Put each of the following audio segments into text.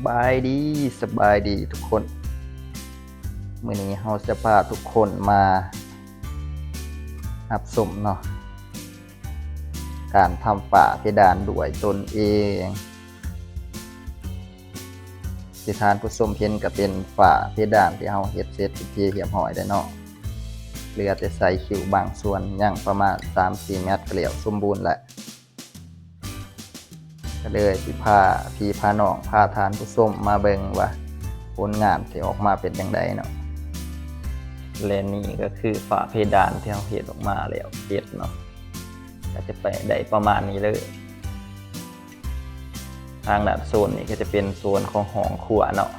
บายดีสบายดีทุกคนมื้อนี้เราจะพาทุกคนมารับชมเนาะการทำฝาเพดานด้วยตนเองที่ทานผู้ชมเห็นก็เป็นฝาเพดานที่เราเฮ็ดเสร็จเป็นที่เรียบร้อยแล้วเนาะเหลือแต่ใส่คิวบางส่วนยังประมาณ 3-4 เมตรก็แล้วสมบูรณ์แล้วก็เลยสิพาพี่พาน้องพาทานผู้ชมมาเบิ่งว่าผลงานที่ออกมาเป็นจังไดเนาะและนี่ก็คือฝาเพดานที่เราเฮ็ดออกมาแล้วเฮ็ดเนาะก็จะไปได้ประมาณนี้เลยทางด้านโซนนี้ก็จะเป็นโซนของห้องครัวเนาะ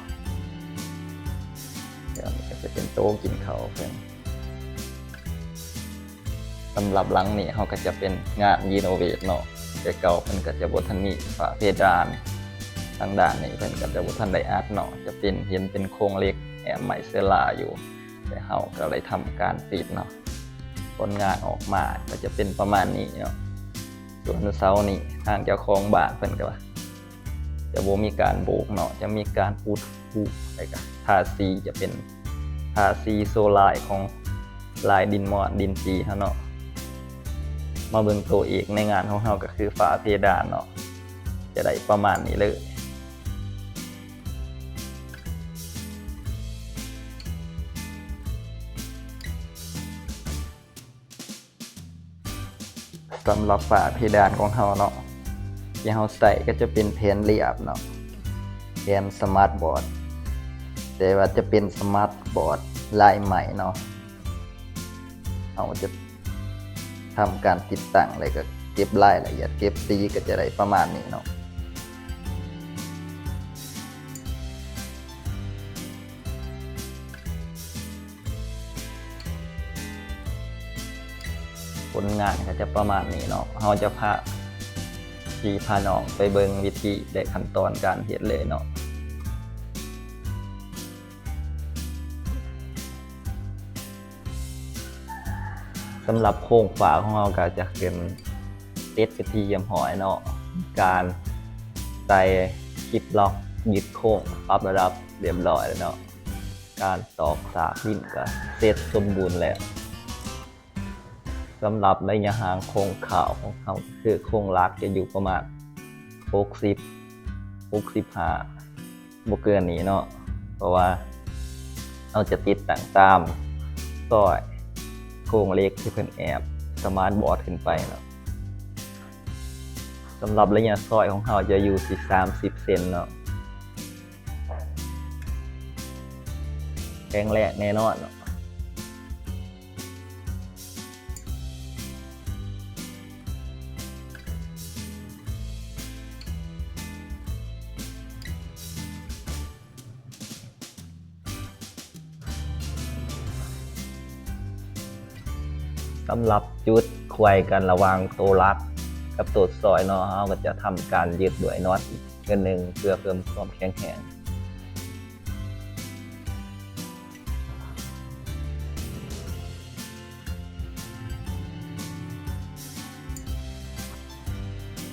เดี๋ยวนี้ก็จะเป็นโต๊ะกินข้าวเพิ่นสำหรับหลังนี้เขาก็จะเป็นงานรีโนเวทเนาะแต่เก่าเพิ่นก็จะบ่ทันมีฝาเพดานทางด้านนี้เพิ่นก็จะบ่ทันได้อัดเนาะจะเป็นเห็นเป็นโครงเหล็กแอมไมเซล่าอยู่แต่เฮาก็เลยทำการติดเนาะผลงานออกมาก็จะเป็นประมาณนี้เนาะส่วนเสานี่ทางเจ้าของบ้านเพิ่นก็ว่าจะบ่มีการโบกเนาะจะมีการอุดหูอะไรก็ทาสีจะเป็นทาสีโซลาร์ของลายดินมอดดินจีเนาะมาเบิ่งตัวอีกในงานของเราก็คือฝาเพดานเนาะจะได้ประมาณนี้เลยสำหรับฝาเพดานของเราเนาะที่เราใส่ก็จะเป็นแผ่นเรียบเนาะแผ่นสมาร์ทบอร์ดแต่ว่าจะเป็นสมาร์ทบอร์ดลายใหม่เนาะเราจะทำการติดตั้งอะไรก็เก็บรายละเอียดเก็บสีก็จะได้ประมาณนี้เนาะผลงานก็จะประมาณนี้เนาะเราจะพาพี่พาน้องไปเบิ่งวิธีและขั้นตอนการเฮ็ดเลยเนาะสำหรับโครงฝาของเราก็จะเป็นเต็ดเป็นที่เยี่ยมหอยเนาะการใส่คลิปล็อกยึดโค้งปรับระดับเรียบร้อยแล้วเนาะการตอกสากลิ้นก็เสร็จสมบูรณ์แล้วสำหรับระยะห่างโครงข่าวของเขาคือโครงลักจะอยู่ประมาณ60-65บ่เกินนี้เนาะเพราะว่าเราจะติดตั้งตามซอยโครงเล็กที่เพิ่นแอบสมาร์ทบอร์ดขึ้นไปเนาะสำหรับระยะซอยของเราจะอยู่ที่30 เซนเนาะแข็งแรงแน่นอนเนาะสำหรับจุดควายกันระหว่างตัวลักกับตัวซอยเนาะเราก็จะทำการยึดด้วยน็อตอีกอันหนึ่งเพื่อเพิ่มความแข็งแรง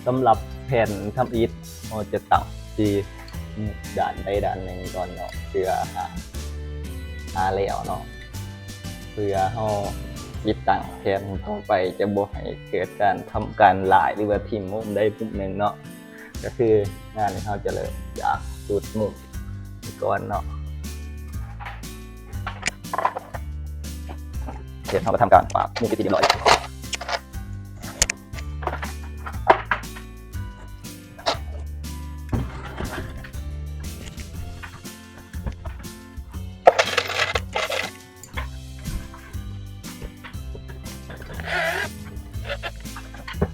สำหรับแผ่นทำอิฐเราจะตัดที่ด้านใดด้านหนึ่งก่อนเนาะเพื่อหาแล้วเนาะเพื่อเราติดตั้งแผ่นต่อไปจะบ่ให้เกิดการทำการหลายหรือว่าทิ่มมุมได้มุมหนึ่งเนาะก็คืองานที่เราจะเริ่มจากจุดมุมก่อนเนาะเดี๋ยวเราไปทำการปาดมุมไปทีเดียวเลย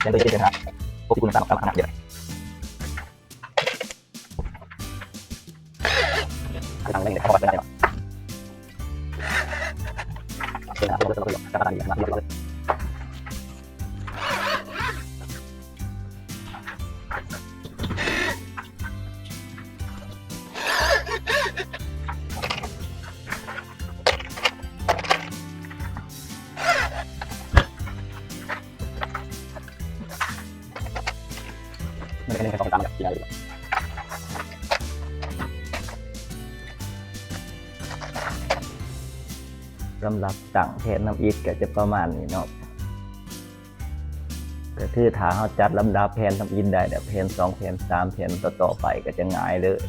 ยังตัวเองนะครับพวกที่คุณสร้างออกมาขนาดเดียวทางเล่นเนี่ยเขาบอกได้ไหมเป็นอะไรเราจะการตัดอย่างนั้นเราไม่ได้เล่นแค่2-3แบบที่ได้ สำหรับตั้งแผนนำอิฐก็จะประมาณนี้เนาะก็คือถ้าเราจัดลำดับแผนนำอิฐได้เนี่ยแผน2แผน3แผนต่อไปก็จะง่ายเลย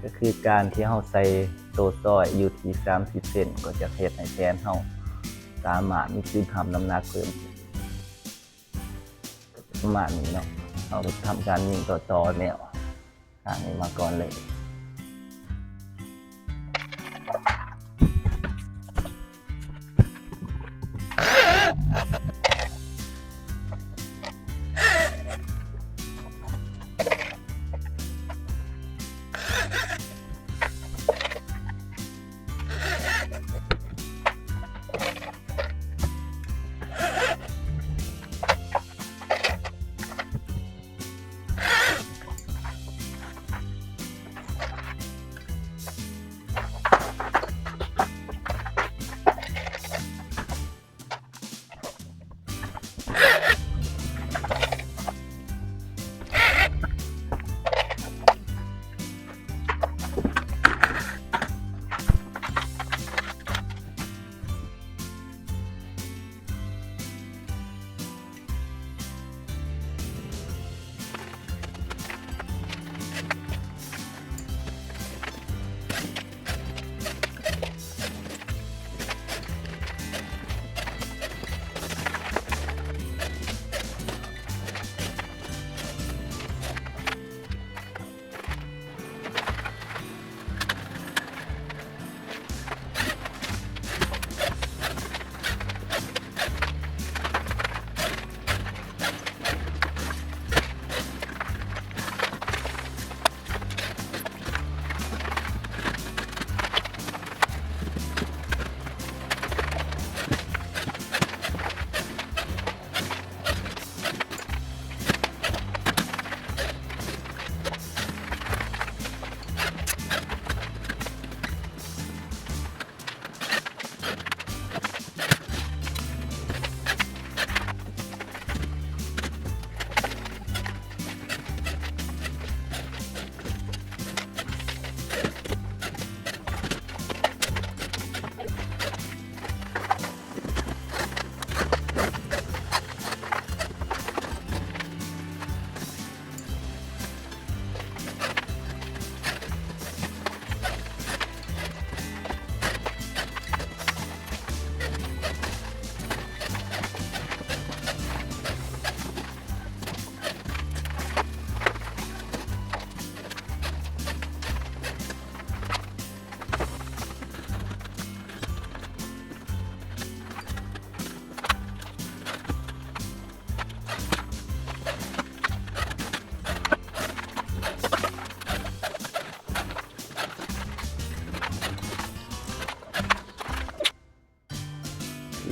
ก็คือการที่เราใส่โซ่ซอยอยู่ที่30เซนก็จะเฮ็ดให้แผนเราสามารถมีพื้นทำน้ำหนักเพิ่มประมาณนี้เนาะเราทำการยิงต่อแนวทางนี้มาก่อนเลย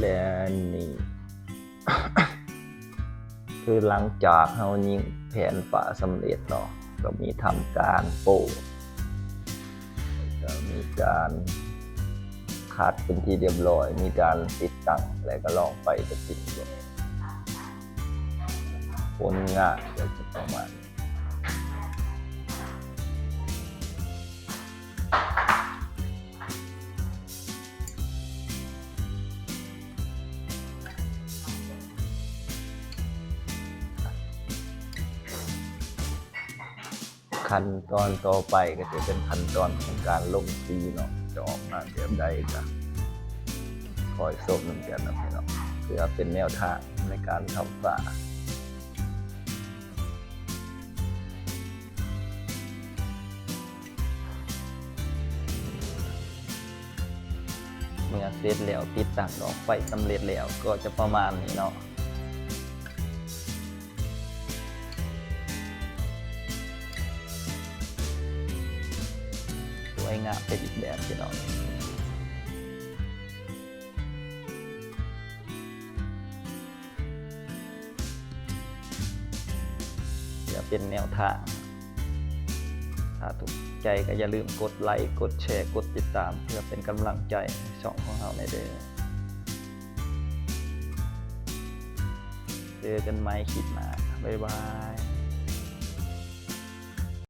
และนี่ คือหลังจากเรายิงแผนฝาสำเร็จเนาะก็มีทำการโป้ก็มีการคัดเป็นที่เรียบร้อยมีการติดตั้งและก็ลองไปจะติดเลยผลงานก็จะประมาณขั้นตอนต่อไปก็จะเป็นขั้นตอนของการลงสีเนาะจะออกมาแบบใดก็คอยชมกันนะพี่น้องเพื่อเป็นแนวทางในการทำฝาเมื่อเสร็จแล้วติดตั้งดอกไฟสำเร็จแล้วก็จะประมาณนี้เนาะสวยงามเป็นอีกแบบพี่น้องจะเป็นแนวทางถ้าถูกใจก็อย่าลืมกดไลค์กดแชร์กดติดตามเพื่อเป็นกำลังใจช่องของเราในเด้อเจอกันใหม่คลิปหน้าบ๊ายบาย